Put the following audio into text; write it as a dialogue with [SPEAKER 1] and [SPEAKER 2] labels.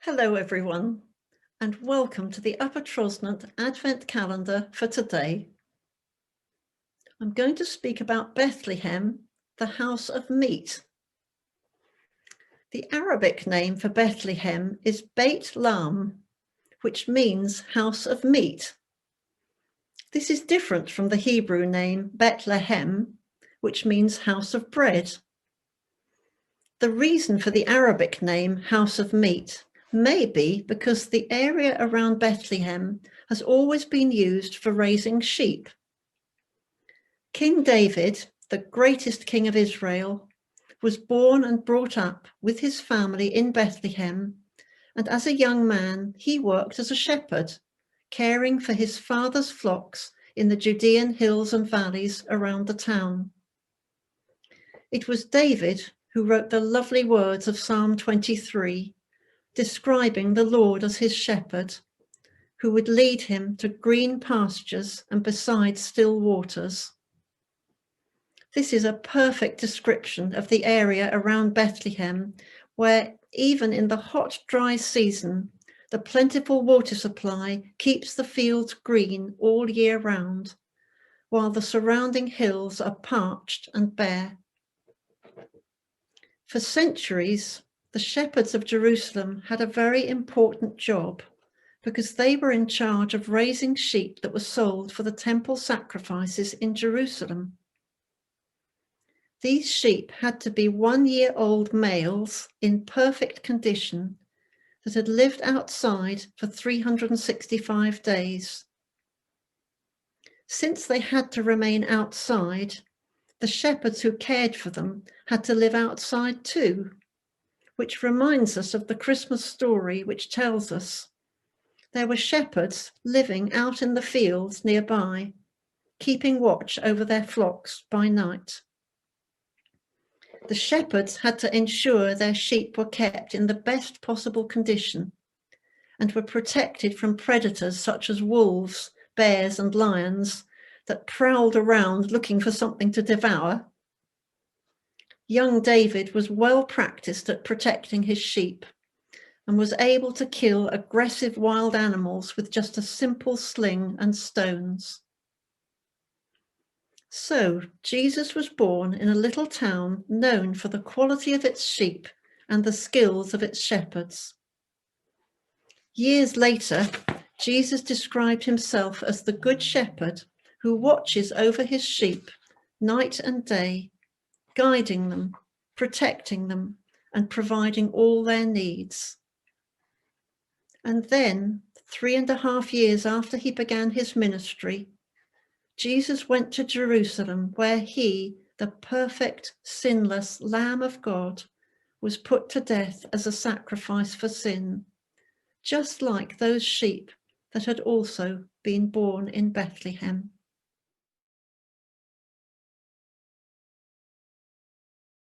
[SPEAKER 1] Hello everyone, and welcome to the Upper Trosnant Advent Calendar for today. I'm going to speak about Bethlehem, the house of meat. The Arabic name for Bethlehem is Beit Lahm, which means house of meat. This is different from the Hebrew name Bethlehem, which means house of bread. The reason for the Arabic name house of meat may be because the area around Bethlehem has always been used for raising sheep. King David, the greatest king of Israel, was born and brought up with his family in Bethlehem, and as a young man, he worked as a shepherd, caring for his father's flocks in the Judean hills and valleys around the town. It was David who wrote the lovely words of Psalm 23, describing the Lord as his shepherd, who would lead him to green pastures and beside still waters. This is a perfect description of the area around Bethlehem, where even in the hot, dry season, the plentiful water supply keeps the fields green all year round, while the surrounding hills are parched and bare. For centuries, the shepherds of Jerusalem had a very important job because they were in charge of raising sheep that were sold for the temple sacrifices in Jerusalem. These sheep had to be 1-year-old males in perfect condition that had lived outside for 365 days. Since they had to remain outside, the shepherds who cared for them had to live outside too, which reminds us of the Christmas story which tells us there were shepherds living out in the fields nearby, keeping watch over their flocks by night. The shepherds had to ensure their sheep were kept in the best possible condition and were protected from predators such as wolves, bears, and lions that prowled around looking for something to devour. Young David was well practiced at protecting his sheep and was able to kill aggressive wild animals with just a simple sling and stones. So Jesus was born in a little town known for the quality of its sheep and the skills of its shepherds. Years later, Jesus described himself as the Good Shepherd who watches over his sheep night and day, guiding them, protecting them, and providing all their needs. And then, 3.5 years after he began his ministry, Jesus went to Jerusalem, where he, the perfect, sinless Lamb of God, was put to death as a sacrifice for sin, just like those sheep that had also been born in Bethlehem.